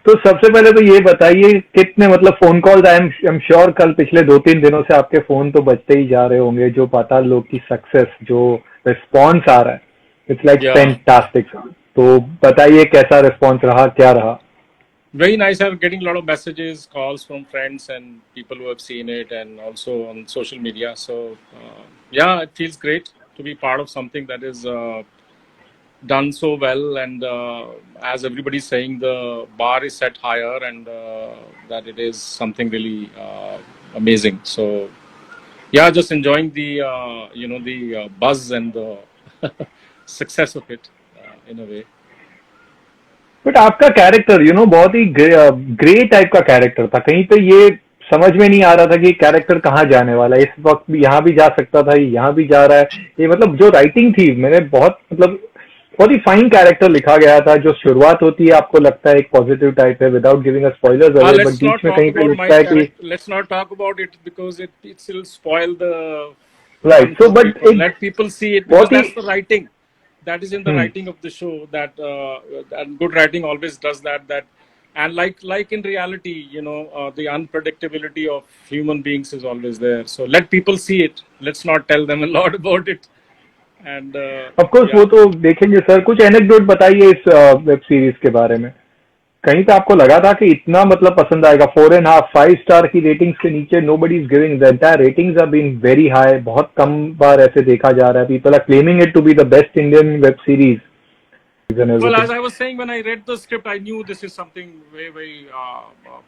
तो सबसे पहले तो ये बताइए कितने मतलब phone calls, I am sure कल पिछले 2-3 दिनों से आपके फोन तो बजते ही जा रहे होंगे, जो पाताल लोक की सक्सेस, जो रिस्पॉन्स आ रहा है, इट्स लाइक Yeah, फैंटास्टिक। तो बताइए कैसा रिस्पॉन्स रहा, क्या रहा? very nice. I'm getting a lot of messages, calls from friends and people who have seen it, and also on social media. So yeah, it feels great to be part of something that is done so well, and as everybody's saying, the bar is set higher, and that it is something really amazing. So yeah, just enjoying the the buzz and the success of it in a way. But आपका character बहुत ही grey type का character था, कहीं पे ये समझ में नहीं आ रहा था कि कैरेक्टर कहाँ जाने वाला है, इस वक्त भी यहाँ भी जा सकता था, ये यहाँ भी जा रहा है। ये मतलब जो राइटिंग थी, मैंने बहुत मतलब बहुत ही फाइन कैरेक्टर लिखा गया था। जो शुरुआत होती है आपको लगता है एक पॉजिटिव टाइप है, without giving a spoilers away, but Let's beach not में talk कहीं पे about my लगता है कि character. Let's not talk about it because it will spoil the fun right. So for but people. एक Let people see it because बहुत ही that's the writing. That is in the hmm writing of the show. That good writing always does that. And like in reality, the unpredictability of human beings is always there. So let people see it. Let's not tell them a lot about it. And of course वो yeah. तो देखेंगे sir. कुछ anecdote बताइए इस web series के बारे में। कहीं पे आपको लगा था कि इतना मतलब पसंद आएगा? 4.5 5 स्टार की रेटिंग्स के नीचे nobody is giving, the entire ratings are been very high. बहुत कम बार ऐसे देखा जा रहा है, people are claiming it to be the best Indian web series and Well, everything. as I was saying, when I read the script, I knew this is something very, very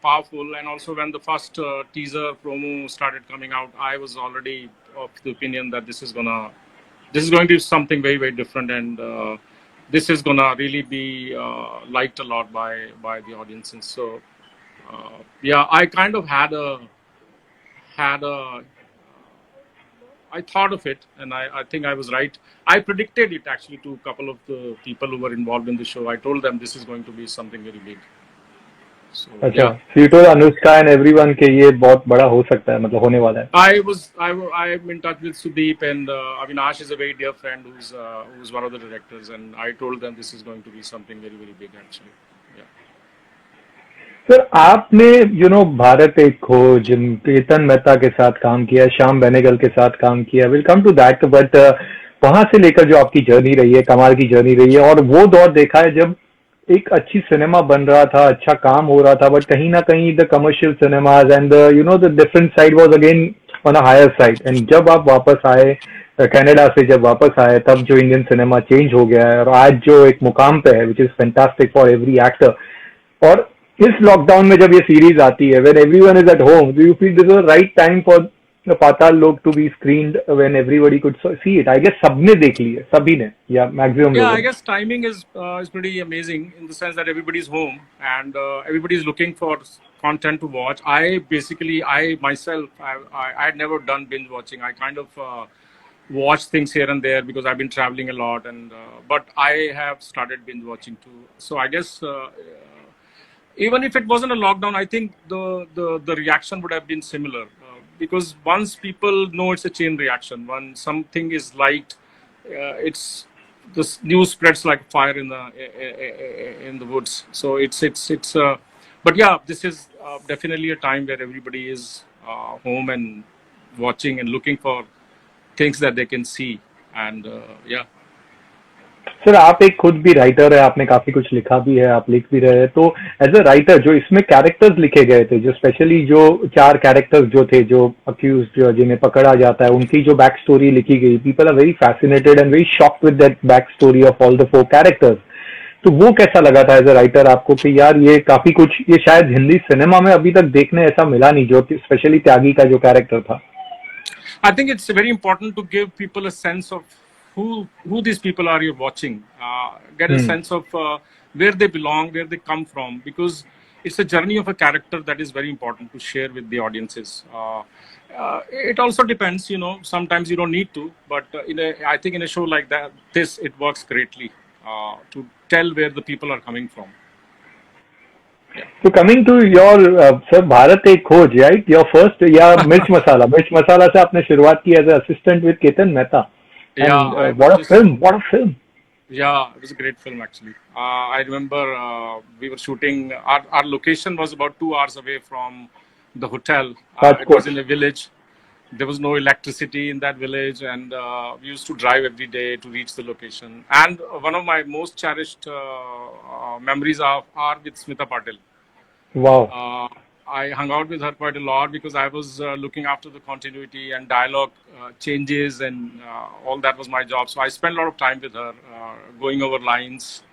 powerful. And also, when the first teaser promo started coming out, I was already of the opinion that this is going to be something very, very different, and this is gonna really be liked a lot by the audiences. So, yeah, I kind of had a I thought of it, and I think I was right. I predicted it actually to a couple of the people who were involved in the show. I told them this is going to be something very big. So अच्छा, yeah, सीटो Anushka and everyone के ये बहुत बड़ा हो सकता है, मतलब होने वाला है। I'm in touch with Sudeep, and Avinash is a very dear friend who's one of the directors, and I told them this is going to be something very, very big actually. Yeah. Sir आपने भारत एक खोज, केतन मेहता के साथ काम किया, श्याम बेनेगल के साथ काम किया, will come to that, but वहां से लेकर जो आपकी जर्नी रही है, कमाल की जर्नी रही है। और वो दौर देखा है जब एक अच्छी सिनेमा बन रहा था, अच्छा काम हो रहा था, बट कहीं ना कहीं the commercial cinemas and the different side was again on a higher side. And जब आप वापस आए कनाडा से, जब वापस आए, तब जो इंडियन सिनेमा चेंज हो गया है और आज जो एक मुकाम पे है, which is fantastic for every actor. और इस लॉकडाउन में जब ये सीरीज आती है, when everyone is at home, do you feel this is right time for Paatal Lok to be screened when everybody could see it? I guess सबने देख ली है, सभी ने या मैक्सिमम Yeah, लोगों I ने। guess timing is pretty amazing in the sense that everybody's home and everybody's looking for content to watch. I myself, I had never done binge watching. I kind of watch things here and there because I've been traveling a lot, and but I have started binge watching too. So I guess even if it wasn't a lockdown, I think the reaction would have been similar because once people know it's a chain reaction, when something is liked, it's this news spreads like fire in the woods. So it's but yeah, this is definitely a time where everybody is home and watching and looking for things that they can see, and yeah. Sir आप एक खुद भी writer है, आपने काफी कुछ लिखा भी है, आप लिख भी रहे हैं, तो एज अ राइटर जो इसमें कैरेक्टर्स लिखे गए थे, जो स्पेशली जो 4 कैरेक्टर्स जो थे, जो अक्यूज जो जिन्हें पकड़ा जाता है, उनकी जो बैक स्टोरी लिखी गई, people are very fascinated and very shocked with that back story of all the 4 characters. तो वो कैसा लगा था एज अ राइटर आपको कि यार ये काफी कुछ, ये शायद हिंदी सिनेमा में अभी तक देखने ऐसा मिला नहीं, जो स्पेशली त्यागी का जो कैरेक्टर था। I think it's very important to give people a sense of who these people are you're watching. Get a sense of where they belong, where they come from, because it's a journey of a character that is very important to share with the audiences. It also depends, sometimes you don't need to, but I think in a show like this, it works greatly to tell where the people are coming from. So coming to your sir, Bharat एक खोज, right? Your first, या मिर्च मसाला से आपने शुरुआत की as assistant with Ketan Mehta, Yeah, and I was what a just film, what a film. Yeah, it was a great film actually. I remember we were shooting. Our location was about 2 hours away from the hotel. It was Rajkot. in a village. There was no electricity in that village, and we used to drive every day to reach the location. And one of my most cherished memories are with Smita Patil. Wow. Uh, I hung out with her quite a lot because I was looking after the continuity and dialogue changes, and all that was my job. So I spent a lot of time with her, going over lines,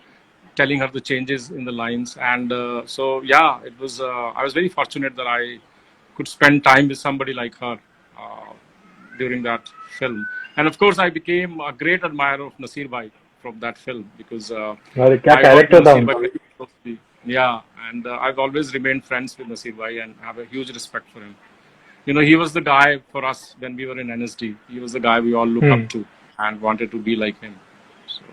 telling her the changes in the lines. And so, yeah, it was. I was very fortunate that I could spend time with somebody like her during that film. And of course, I became a great admirer of Nasir Bhai from that film because अरे क्या I worked with character था Nasir Bhai उनका. very closely. Yeah, and I've always remained friends with Nasir Bhai and have a huge respect for him. You know, he was the guy for us when we were in NSD. He was the guy we all look up to and wanted to be like him. So,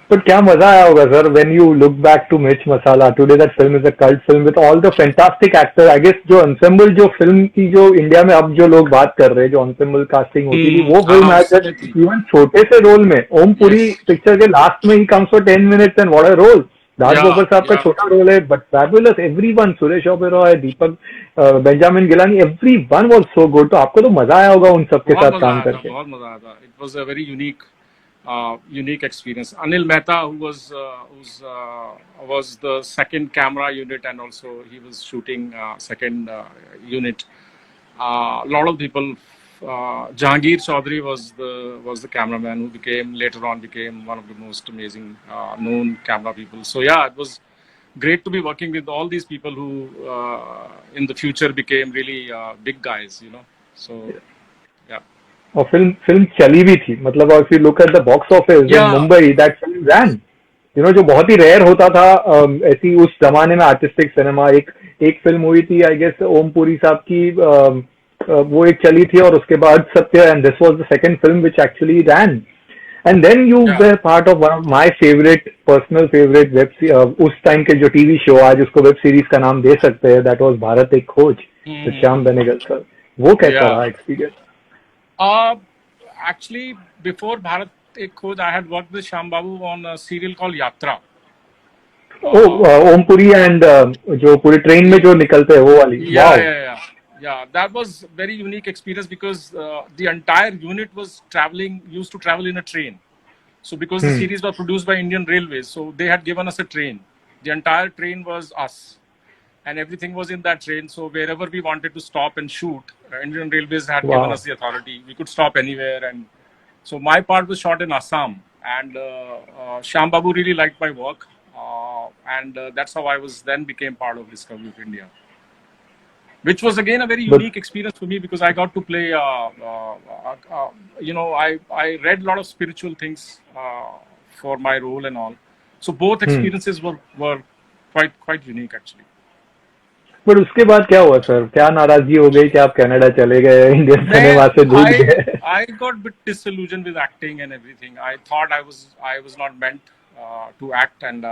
But क्या मजा आया होगा sir when you look back to Mirch Masala. Today that film is a cult film with all the fantastic actors. I guess जो ensemble जो film की जो India में अब जो लोग बात कर रहे हैं जो ensemble casting होती थी वो film है जब absolutely. इवन छोटे से रोल में ओम पुरी Yes. पिक्चर के लास्ट में ही comes for 10 minutes and what a role. Raj Yeah, Babbar साहब का yeah. छोटा रोल है but fabulous. Everyone Suresh Oberoi Deepak Benjamin Gilani everyone was so good. तो आपको तो मजा आया होगा उन सबके बहुत साथ मजा काम आया था, करके. बहुत मजा आया था. It was a very unique experience. Anil Mehta, was the second camera unit, and also he was shooting second unit. A lot of people. Jahangir Chaudhary was the cameraman who later on became one of the most amazing known camera people. So yeah, it was great to be working with all these people who in the future became really big guys. You know, so yeah. और film चली भी थी मतलब if you look at the box office in Yeah, Mumbai that film रैन जो बहुत ही rare होता था. ऐसी उस जमाने में आर्टिस्टिक सिनेमा एक फिल्म हुई थी आई गेस ओम पुरी साहब की. वो एक चली थी और उसके बाद Satya and this was the second film which actually ran and then you yeah. Were part of one of my favourite personal favourite उस टाइम के जो टीवी शो आज उसको वेब सीरीज का नाम दे सकते हैं दैट वाज भारत एक खोज with Shyam Hmm. Benegal sir. वो कैसा Yeah. रहा experience? Uh, Actually, before Bharat Ek Khoj, I had worked with Shyam Babu on a serial called Yatra. Om Puri and जो पूरी ट्रेन में जो निकलते हैं वो वाली. Yeah, wow. yeah, yeah. Yeah, that was very unique experience because the entire unit was used to travel in a train. So because the series was produced by Indian Railways, so they had given us a train. The entire train was us, and everything was in that train. So wherever we wanted to stop and shoot, Indian Railways had given Wow. us the authority. We could stop anywhere, and so my part was shot in Assam, and Shyam Babu really liked my work, and that's how I was then became part of Discovery of India, which was again a very But unique experience for me because I got to play. I read a lot of spiritual things for my role and all. So both experiences were quite unique actually. But उसके बाद क्या हुआ sir? क्या नाराजगी हो गई कि आप कनाडा चले गए इंडियन सिनेमा से दूर गए? I got a bit disillusioned with acting and everything. I thought I was not meant to act, and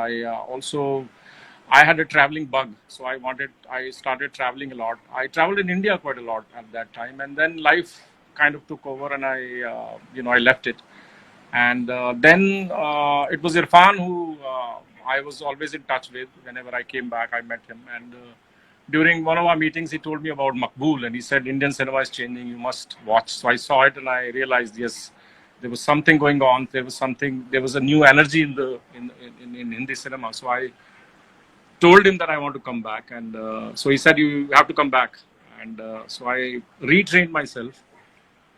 I had a traveling bug, so I started traveling a lot. I traveled in India quite a lot at that time, and then life kind of took over, and I left it. And then it was Irfan who I was always in touch with. Whenever I came back, I met him, and during one of our meetings, he told me about Makbul, and he said Indian cinema is changing. You must watch. So I saw it, and I realized yes, there was something going on. There was a new energy in Hindi cinema. So I told him that I want to come back, and so he said you have to come back, and so I retrained myself,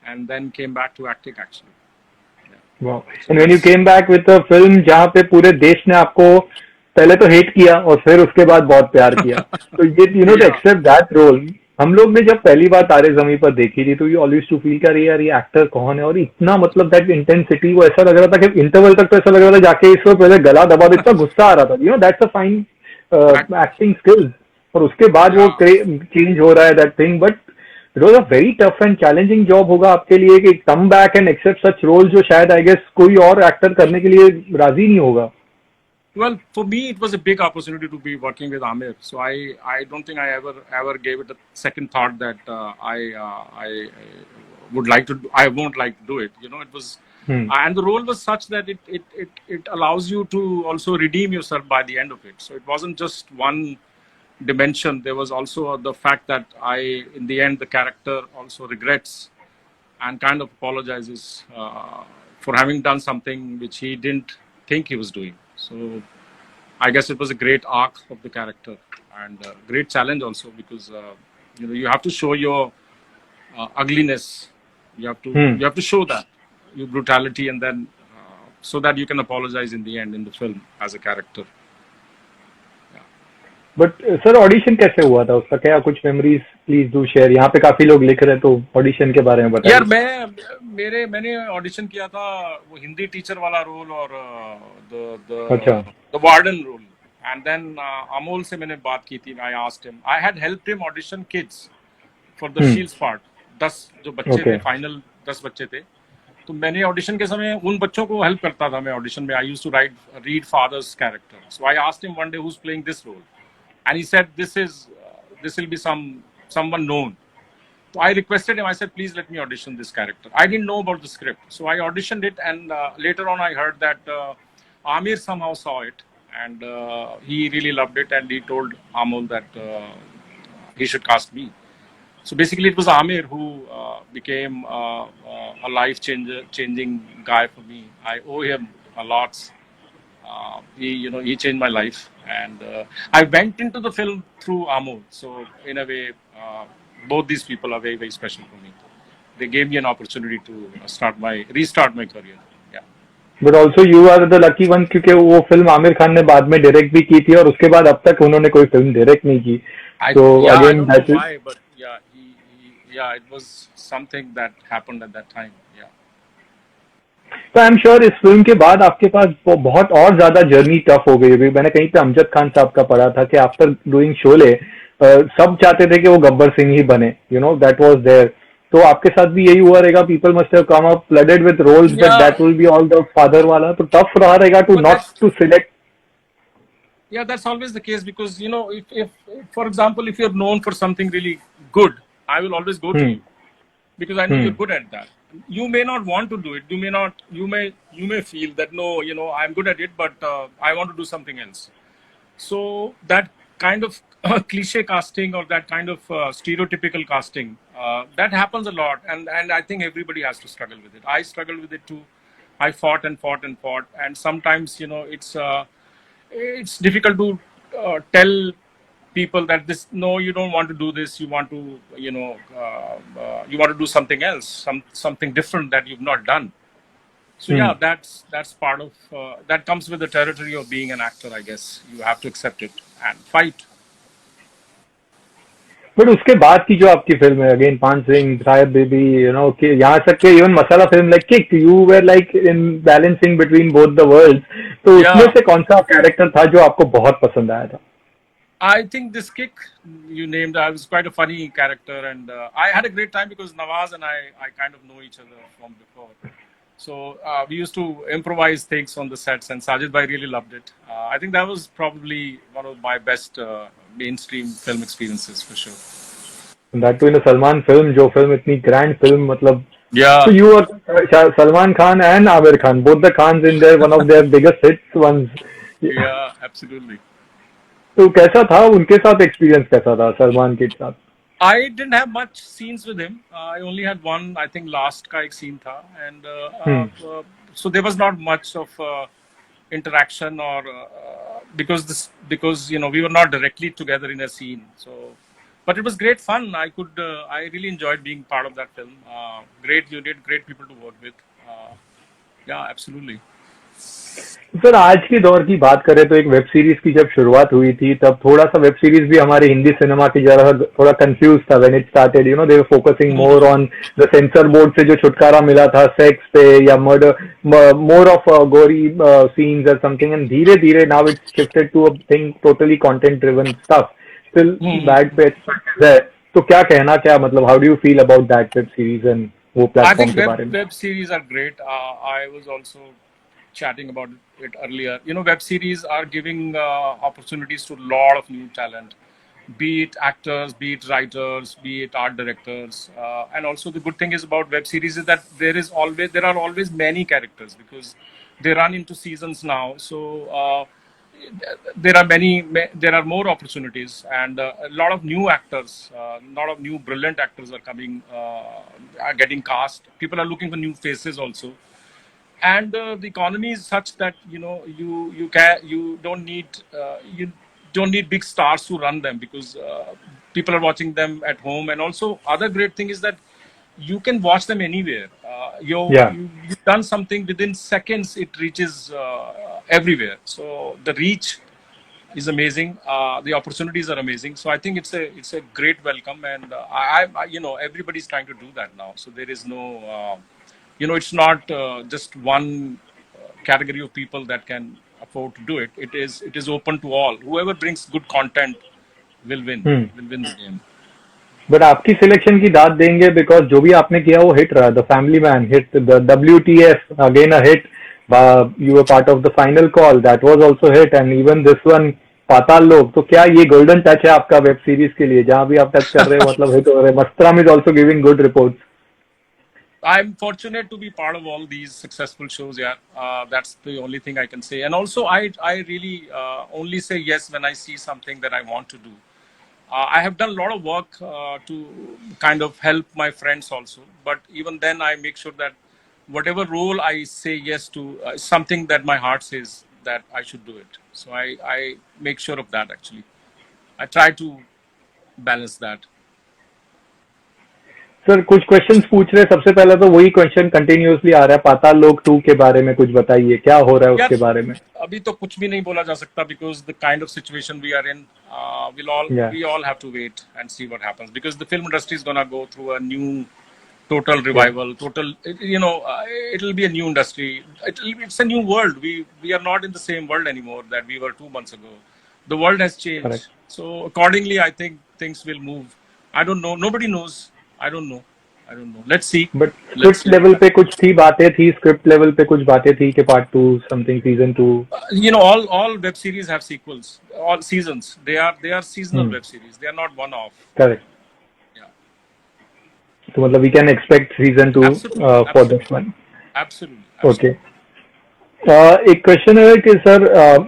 and then came back to acting actually. Wow. So and when you that's came back with a film जहां पे पूरे देश ने आपको पहले तो hate किया और फिर उसके बाद बहुत प्यार किया. तो ये too yeah, except that role. हम लोग ने जब पहली बार तारे जमीन पर देखी थी तो यू ऑलवेज टू फील कर यार ये एक्टर कौन है और इतना मतलब दैट इंटेंसिटी वो ऐसा लग रहा था कि इंटरवल तक तो ऐसा लग रहा था जाके इसको पहले गला दबा दे. इतना गुस्सा आ रहा था that's a fine correct. Acting skills. और उसके बाद वो Yeah. चेंज हो रहा है that thing. But it was a very tough and challenging job होगा आपके लिए कि come back and accept such role जो शायद आई गेस कोई और एक्टर करने के लिए राजी नहीं होगा. Well, for me, it was a big opportunity to be working with Amir. So I don't think I ever gave it a second thought that I would like to. I won't like to do it. You know, it was And the role was such that it allows you to also redeem yourself by the end of it. So it wasn't just one dimension. There was also the fact that in the end, the character also regrets and kind of apologizes for having done something which he didn't think he was doing. So I guess it was a great arc of the character and a great challenge also, because you have to show your ugliness. You have to show that your brutality, and then so that you can apologize in the end in the film as a character. But sir audition कैसे हुआ था उसका, क्या कुछ memories please do share. यहाँ पे काफी लोग लिख रहे हैं, तो ऑडिशन के बारे में बताइए. यार मैंने ऑडिशन किया था वो हिंदी टीचर वाला रोल और the warden role. And then Amol से मैंने बात की थी. I asked him, I had helped him audition kids for the shields part. 10 जो बच्चे थे, फाइनल 10 बच्चे थे, तो मैंने ऑडिशन के समय उन बच्चों को हेल्प करता था मैं ऑडिशन में. I used to read father's character. So I asked him one day who is playing this role, and he said this will be someone known. So I requested him, I said, please let me audition this character. I didn't know about the script, so I auditioned it, and later on I heard that Amir somehow saw it, and he really loved it, and he told Amol that he should cast me. So basically it was Amir who became a life-changing guy for me. I owe him a lot. He changed my life, and I went into the film through Amol. So in a way, both these people are very, very special for me. They gave me an opportunity to restart my career. Yeah. But also you are the lucky one, क्योंकि वो film Aamir Khan ने बाद में direct भी की थी, और उसके बाद अब तक उन्होंने कोई फिल्म डायरेक्ट नहीं की. So again, I don't know why, but it was something that happened at that time. तो आई एम श्योर इस फिल्म के बाद आपके पास बहुत और ज्यादा जर्नी टफ हो गई होगी. मैंने कहीं पे अमजद खान साहब का पढ़ा था कि आफ्टर डूइंग शोले सब चाहते थे कि वो गब्बर सिंह ही बने. That was there. तो आपके साथ भी यही हुआ रहेगा. People must have come up flooded with roles, but that will be all the father वाला. तो टफ रहा रहेगा to not to select. Yeah, that's always the case, because if for example, if you're known for something really good, I will always go to you, because I know you're good at that. You may not want to do it. You may feel that no, I'm good at it, but I want to do something else. So that kind of cliche casting, or that kind of stereotypical casting, that happens a lot, and I think everybody has to struggle with it. I struggled with it too. I fought, and sometimes it's difficult to tell people that no, you don't want to do this. You want to you want to do something else, something different that you've not done. So that's part of that comes with the territory of being an actor, I guess. You have to accept it and fight. But उसके बाद की जो आपकी film है, again पान Singh, Sahib baby, कि यहाँ तक के even masala film like Kick, you were like in balancing between both the worlds. तो उसमें से कौन सा कैरेक्टर था जो आपको बहुत पसंद आया था? I think this kick you named, I was quite a funny character, and I had a great time because Nawaz and I kind of know each other from before. So we used to improvise things on the sets, and Sajid Bhai really loved it. I think that was probably one of my best mainstream film experiences for sure. And that too in a Salman film, जो film इतनी grand film, मतलब. Yeah. So you were Salman Khan and Amir Khan, both the Khans in there, one of their biggest hits ones. Yeah, absolutely. तो कैसा था उनके साथ, experience कैसा था सलमान के साथ? I didn't have much scenes with him. I only had one, I think last का एक scene था, and so there was not much of interaction, or because we were not directly together in a scene. So, but it was great fun. I really enjoyed being part of that film. Great unit, great people to work with. Yeah, absolutely. Sir आज के दौर की बात करें तो एक web series की जब शुरुआत हुई थी, तब थोड़ा सा वेब सीरीज भी हमारे हिंदी सिनेमा की जगह थोड़ा कंफ्यूज था. When it started, they were focusing more on the censor board से जो छुटकारा मिला था सेक्स पे या murder, more of gory scenes और समथिंग, एंड धीरे धीरे now it's shifted to a thing totally content driven stuff. Still bad पे है. तो क्या कहना, क्या मतलब, how do you feel about that web series and वो प्लेटफॉर्म के बारे में? Web series are great. I was also chatting about it earlier. Web series are giving opportunities to a lot of new talent. be it actors, be it writers, be it art directors. And also the good thing is about web series is that there are always many characters because they run into seasons now. So there are more opportunities, and a lot of new actors, a lot of new brilliant actors are coming, are getting cast. People are looking for new faces also, and the economy is such that you don't need big stars to run them because people are watching them at home. And also other great thing is that you can watch them anywhere. Yeah. You've done something within seconds, it reaches everywhere. So the reach is amazing. The opportunities are amazing. So I think it's a great welcome, and everybody's trying to do that now. So there is no, it's not just one category of people that can afford to do it. It is open to all. Whoever brings good content will win. Hmm. Will win the game. But आपकी selection की दाद देंगे because जो भी आपने किया वो hit रहा. The family man hit, the WTF again a hit. You were part of the final call, that was also hit, and even this one Paatal Lok. तो क्या ये गोल्डन टच है आपका वेब सीरीज के लिए, जहां भी आप टच कर रहे हो मतलब हिट हो रहे? Mastram is also giving good reports. I'm fortunate to be part of all these successful shows. Yeah, that's the only thing I can say. And also, I really only say yes when I see something that I want to do. I have done a lot of work to kind of help my friends also. But even then, I make sure that whatever role I say yes to is something that my heart says that I should do it. So I make sure of that actually. I try to balance that. Sir कुछ questions पूछ रहे. सबसे पहले तो वही question continuously आ रहा है, पाताल लोक 2 के बारे में कुछ बताइए, क्या हो रहा है यार उसके बारे में? अभी तो कुछ भी नहीं बोला जा सकता because the kind of situation we are in, या we all have to wait and see what happens because the film industry is gonna go through a new total या revival, it'll be a new industry. It's a new world. We are not in the same world anymore that we were 2 months ago. The world has changed. Correct. So accordingly, I think things will move. I don't know. Nobody knows. I don't know. I don't know. Let's see. But Let's script see what level पे happens. कुछ थी, बातें थी script level पे, कुछ बातें थी कि part 2 something season 2. All web series have sequels, all seasons. They are seasonal web series. They are not one off. Correct. Yeah, तो मतलब we can expect season 2 absolutely, for this absolutely, one. absolutely, okay. absolutely. एक question है कि sir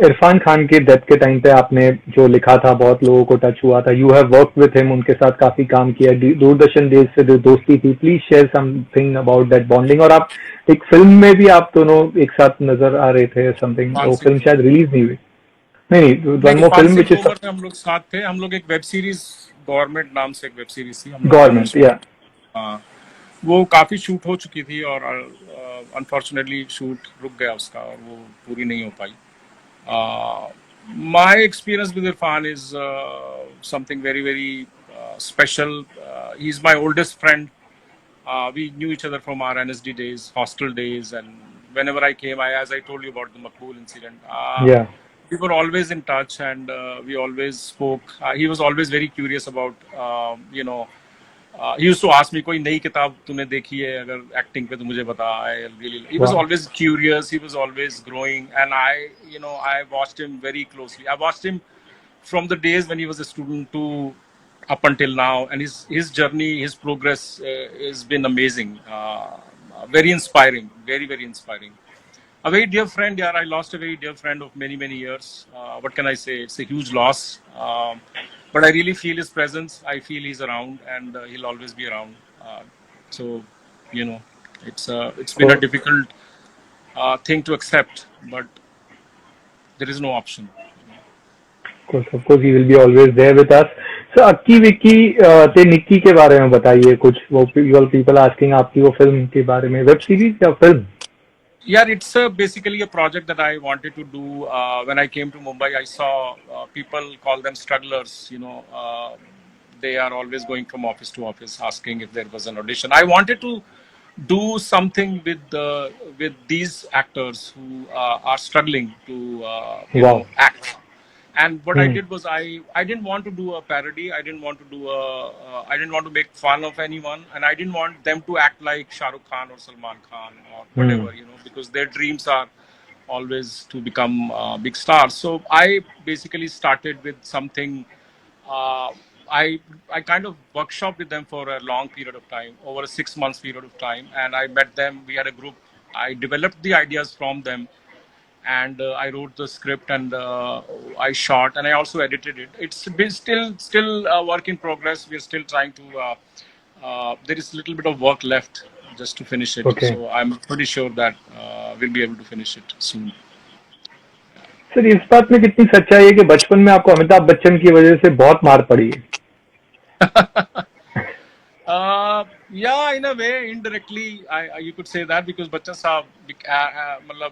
Irfan Khan के death के time पे आपने जो लिखा था बहुत लोगों को टच हुआ था. You have work with him, उनके साथ काफी काम किया, दूरदर्शन डेज से जो दोस्ती थी. Please share something about that bonding. और आप एक फिल्म में भी आप दोनों एक साथ नजर आ रहे थे समथिंग. वो Fancy फिल्म शायद Grover. रिलीज नहीं हुई. नहीं, नहीं वन नहीं, मोर फिल्म फांसी विच इज ग्रोवर में हम लोग साथ थे. हम लोग एक वेब सीरीज गवर्नमेंट नाम से एक वेब सीरीज थी, हम लोग दोनों गवर्नमेंट. शूट. या हाँ, वो काफी शूट हो चुकी थी और अनफॉर्चुनेटली शूट रुक गया उसका और वो पूरी नहीं हो पाई. My experience with Irfan is something very very special. He's my oldest friend. We knew each other from our NSD days, hostel days, and whenever I came, as I told you about the Makbul incident, या we were always in touch and we always spoke. He was always very curious about, he used to ask me, कोई नई किताब तूने देखी है अगर acting पे तो मुझे बता. He was वाह. always curious. He was always growing, and I watched him very closely. I watched him from the days when he was a student to up until now, and his journey, his progress has been amazing. Very inspiring, very very inspiring. A very dear friend. Yeah, I lost a very dear friend of many many years. What can I say? It's a huge loss. But I really feel his presence. I feel he's around, and he'll always be around. So, you know, it's been a difficult thing to accept, but there is no option. Of course, he will be always there with us. So, अक्की विक्की ते निक्की के बारे में बताइए कुछ. वो people asking आपकी वो film के बारे में, वेब सीरीज या film? Yeah, it's basically a project that I wanted to do. When I came to Mumbai, I saw people call them strugglers. They are always going from office to office asking if there was an audition. I wanted to do something with these actors who are struggling to वाह. act. And what I hmm. did was I didn't want to do a parody. I didn't want to do I didn't want to make fun of anyone, and I didn't want them to act like Shah Rukh Khan or Salman Khan or whatever, because their dreams are always to become big stars. So I basically started with something uh, I kind of workshopped with them for a long period of time, over a 6 months period of time, and I met them. We had a group. I developed the ideas from them, and I wrote the script, and I shot, and I also edited it. It's been still a work in progress. We're still trying to. There is a little bit of work left just to finish it. Okay. So I'm pretty sure that we'll be able to finish it soon. Sir इस बात में कितनी सच्चाई है कि बचपन में आपको अमिताभ बच्चन की वजह से बहुत मार पड़ी है? Yeah, in a way, indirectly, you could say that because Bachchan Saab, matlab,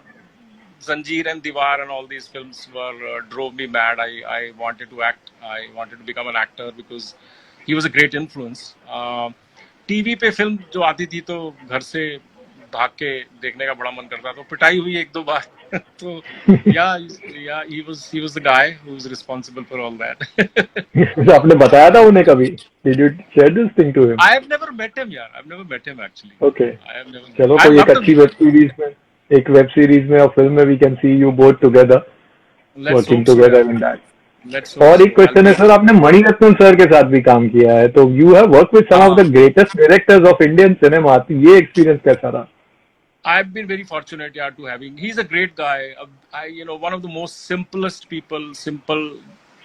Zanjeer and Diwar and all these films were drove me mad. I wanted to act. I wanted to become an actor because he was a great influence. TV पे film जो आती थी तो घर से भाग के देखने का बड़ा मन करता, तो पिटाई हुई एक दो बार. तो yeah, he was the guy who was responsible for all that. तो आपने बताया था उन्हें कभी? Did you share this thing to him? I have never met him, yeah. I've never met him actually. Okay. I have never. चलो I'd कोई एक love to अच्छी meet वेब सीरीज में, एक वेब सीरीज में और फिल्म में we can see you both together Let's working hope so, together yeah. in that. Let's hope और so. एक क्वेश्चन है सर, आपने मणिरत्नम सर के साथ भी काम किया है, तो you have work with some of the greatest directors of Indian cinema. ये एक्सपीरियंस कैसा रहा? I've been very fortunate, yeah, to having. He's a great guy. One of the most simple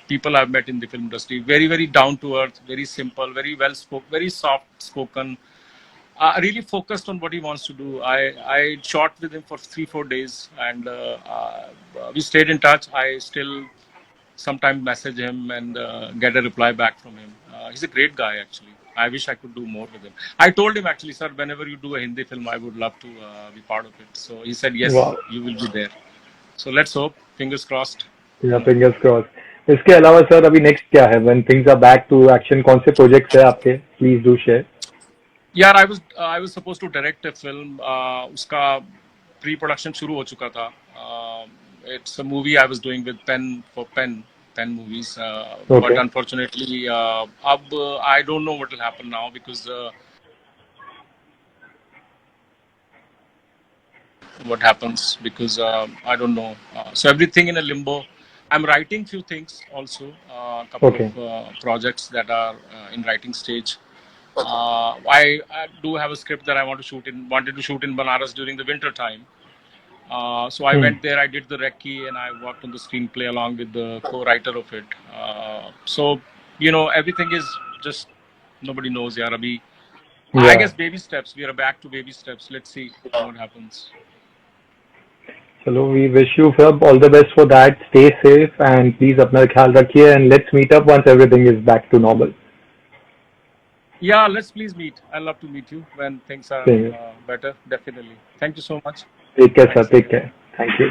people I've met in the film industry. Very, very down to earth, very simple, very well spoken, very soft spoken. Really focused on what he wants to do. I shot with him for 3-4 days, and we stayed in touch. I still sometimes message him and get a reply back from him. He's a great guy, actually. I wish I could do more with him. I told him, actually, sir, whenever you do a Hindi film, I would love to be part of it. So he said, yes, Wow. you will be there. So let's hope. Fingers crossed. या fingers cross. इसके अलावा sir अभी next क्या है? When things are back to action, कौन से projects है आपके? Please do share. Yeah, I was supposed to direct a film. उसका pre-production शुरू हो चुका था. It's a movie I was doing with Pen movies. Okay. But unfortunately, अब I don't know what will happen now because what happens because I don't know. So everything in a limbo. I'm writing few things also. Couple Okay. of projects that are in writing stage. I do have a script that I wanted to shoot in Banaras during the winter time. So I went there, I did the recce, and I worked on the screenplay along with the co-writer of it. So, everything is just, nobody knows, yaar. Abhi, I Yeah. guess baby steps. We are back to baby steps. Let's see what happens. चलो, we wish you all the best for that. Stay safe and please अपना ख्याल रखिए, and let's meet up once everything is back to normal. Yeah, let's please meet. I'd love to meet you when things are Same here. better. Definitely. Thank you so much. Take care, sir. Thanks. Take care. Thank you.